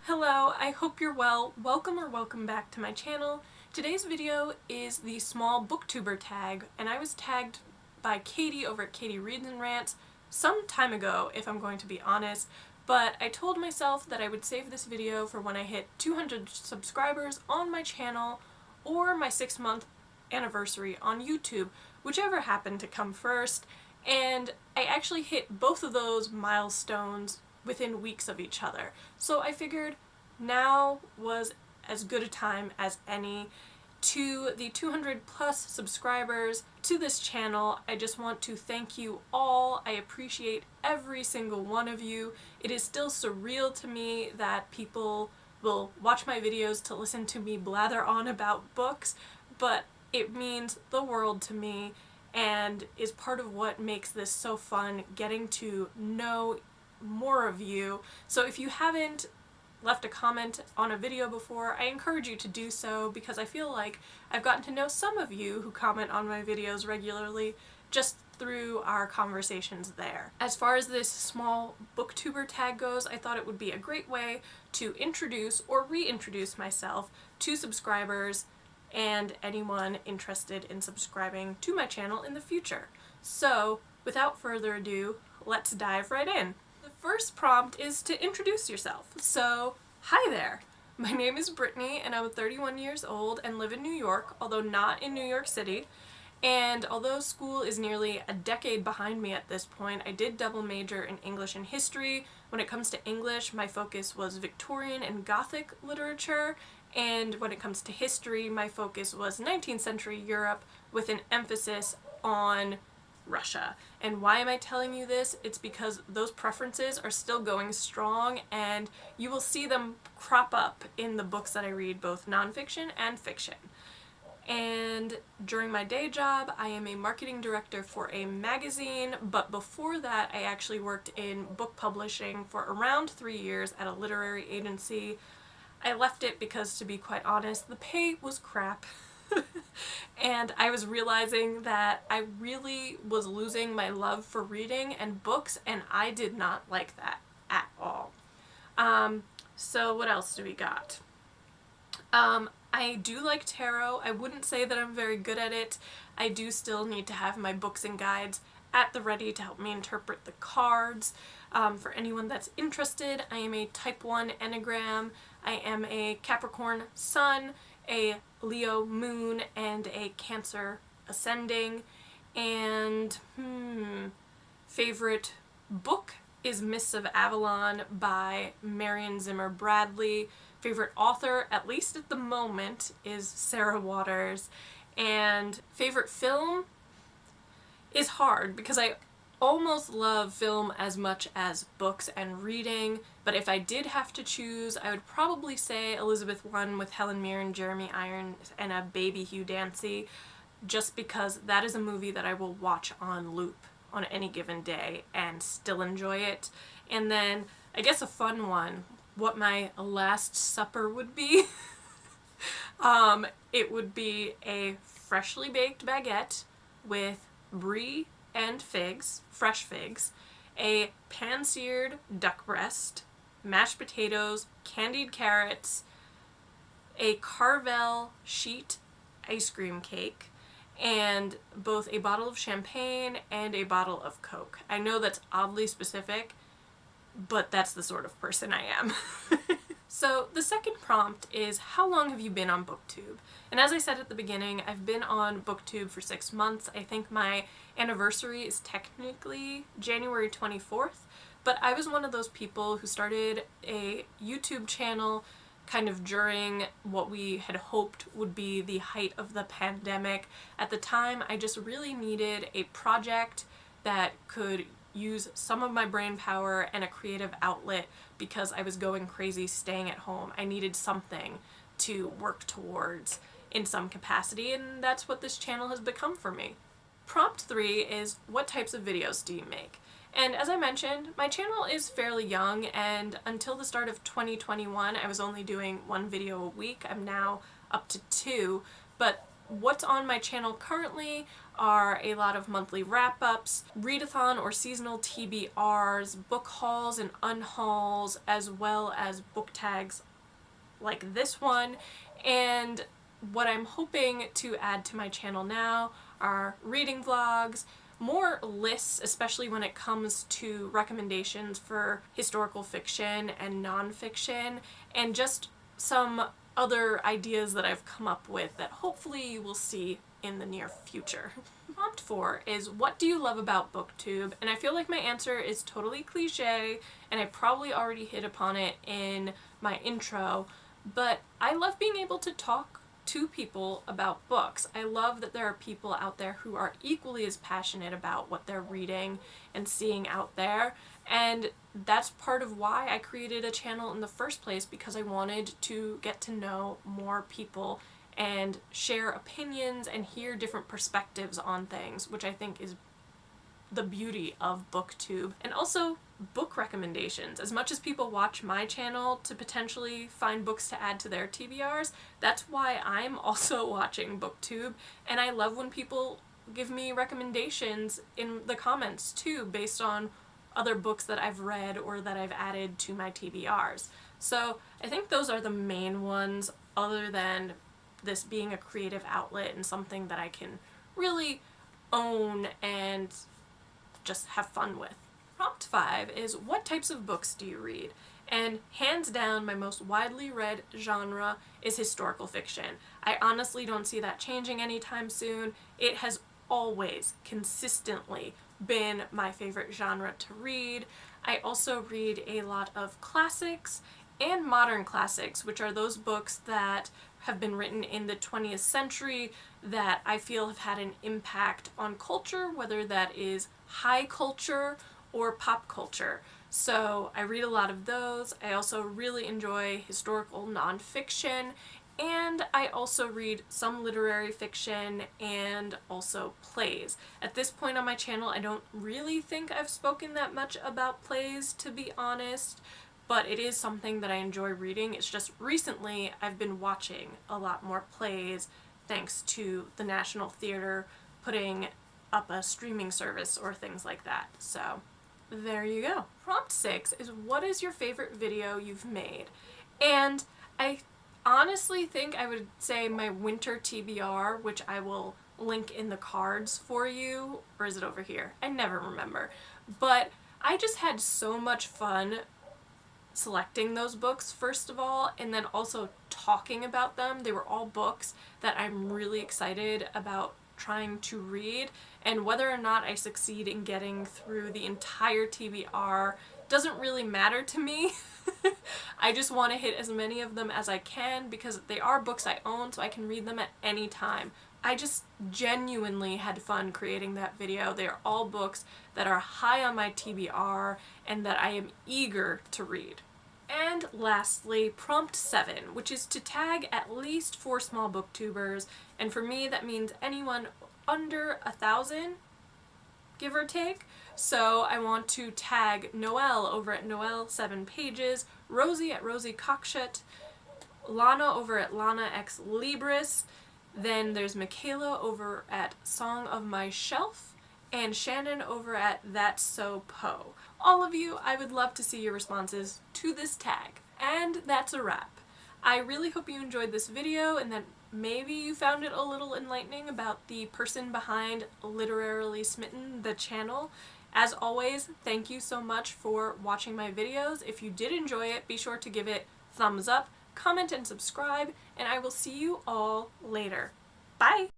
Hello, I hope you're well. Welcome or welcome back to my channel. Today's video is the small booktuber tag, and I was tagged by Katie over at Katie Reads&Rants some time ago, if I'm going to be honest, but I told myself that I would save this video for when I hit 200 subscribers on my channel or my 6-month anniversary on YouTube, whichever happened to come first, and I actually hit both of those milestones within weeks of each other. So I figured now was as good a time as any. To the 200 plus subscribers to this channel, I just want to thank you all. I appreciate every single one of you. It is still surreal to me that people will watch my videos to listen to me blather on about books, but it means the world to me and is part of what makes this so fun, getting to know more of you. So if you haven't left a comment on a video before, I encourage you to do so, because I feel like I've gotten to know some of you who comment on my videos regularly just through our conversations there. As far as this small booktuber tag goes, I thought it would be a great way to introduce or reintroduce myself to subscribers and anyone interested in subscribing to my channel in the future. So without further ado, let's dive right in. The first prompt is to introduce yourself. So, hi there. My name is Brittany and I'm 31 years old and live in New York, although not in New York City. And although school is nearly a decade behind me at this point, I did double major in English and history. When it comes to English, my focus was Victorian and Gothic literature, and when it comes to history, my focus was 19th century Europe with an emphasis on Russia. And why am I telling you this? It's because those preferences are still going strong, and you will see them crop up in the books that I read, both nonfiction and fiction. And during my day job, I am a marketing director for a magazine, but before that I actually worked in book publishing for around 3 years at a literary agency. I left it because, to be quite honest, the pay was crap. And I was realizing that I really was losing my love for reading and books, and I did not like that at all. So what else do we got? I do like tarot. I wouldn't say that I'm very good at it. I do still need to have my books and guides at the ready to help me interpret the cards. For anyone that's interested, I am a type 1 Enneagram. I am a Capricorn Sun, a Leo Moon, and a Cancer Ascending. And favorite book is Mists of Avalon by Marion Zimmer Bradley. Favorite author, at least at the moment, is Sarah Waters. And favorite film is hard because I almost love film as much as books and reading, but if I did have to choose, I would probably say Elizabeth I with Helen Mirren, Jeremy Irons, and a baby Hugh Dancy, just because that is a movie that I will watch on loop on any given day and still enjoy it. And then I guess a fun one, what my last supper would be. It would be a freshly baked baguette with brie and figs, fresh figs, a pan-seared duck breast, mashed potatoes, candied carrots, a Carvel sheet ice cream cake, and both a bottle of champagne and a bottle of Coke. I know that's oddly specific, but that's the sort of person I am. So the second prompt is, how long have you been on BookTube? And as I said at the beginning, I've been on BookTube for 6 months. I think my anniversary is technically January 24th, but I was one of those people who started a YouTube channel kind of during what we had hoped would be the height of the pandemic. At the time, I just really needed a project that could use some of my brain power and a creative outlet because I was going crazy staying at home. I needed something to work towards in some capacity, and that's what this channel has become for me. Prompt 3 is, what types of videos do you make? And as I mentioned, my channel is fairly young, and until the start of 2021 I was only doing 1 video a week. I'm now up to 2, but what's on my channel currently are a lot of monthly wrap-ups, readathon or seasonal TBRs, book hauls and unhauls, as well as book tags like this one. And what I'm hoping to add to my channel now are reading vlogs, more lists, especially when it comes to recommendations for historical fiction and nonfiction, and just some other ideas that I've come up with that hopefully you will see in the near future. Prompt 4 is, what do you love about BookTube? And I feel like my answer is totally cliche, and I probably already hit upon it in my intro, but I love being able to talk to people about books. I love that there are people out there who are equally as passionate about what they're reading and seeing out there, and that's part of why I created a channel in the first place, because I wanted to get to know more people and share opinions and hear different perspectives on things, which I think is the beauty of BookTube. And also book recommendations. As much as people watch my channel to potentially find books to add to their TBRs, that's why I'm also watching BookTube, and I love when people give me recommendations in the comments too, based on other books that I've read or that I've added to my TBRs. So I think those are the main ones, other than this being a creative outlet and something that I can really own and just have fun with. Prompt 5 is, what types of books do you read? And hands down, my most widely read genre is historical fiction. I honestly don't see that changing anytime soon. It has always consistently been my favorite genre to read. I also read a lot of classics and modern classics, which are those books that have been written in the 20th century that I feel have had an impact on culture, whether that is high culture or pop culture. So I read a lot of those. I also really enjoy historical nonfiction, and I also read some literary fiction and also plays. At this point on my channel, I don't really think I've spoken that much about plays, to be honest, but it is something that I enjoy reading. It's just recently I've been watching a lot more plays thanks to the National Theater putting up a streaming service or things like that. So there you go. Prompt 6 is, what is your favorite video you've made? And I honestly think I would say my winter TBR, which I will link in the cards for you, or is it over here? I never remember. But I just had so much fun selecting those books, first of all, and then also talking about them. They were all books that I'm really excited about trying to read, and whether or not I succeed in getting through the entire TBR doesn't really matter to me. I just want to hit as many of them as I can because they are books I own, so I can read them at any time. I just genuinely had fun creating that video. They are all books that are high on my TBR and that I am eager to read. And lastly, prompt 7, which is to tag at least 4 small booktubers, and for me that means anyone under 1,000, give or take. So I want to tag Noelle over at Noelle 7 Pages, Rosie at Rosie Cockshutt, Lana over at Lana x Libris, then there's McKayla over at Song of My Shelf, and Shannon over at That's So Poe. All of you, I would love to see your responses to this tag. And that's a wrap. I really hope you enjoyed this video and that maybe you found it a little enlightening about the person behind Literarily Smitten, the channel. As always, thank you so much for watching my videos. If you did enjoy it, be sure to give it thumbs up, comment and subscribe, and I will see you all later. Bye!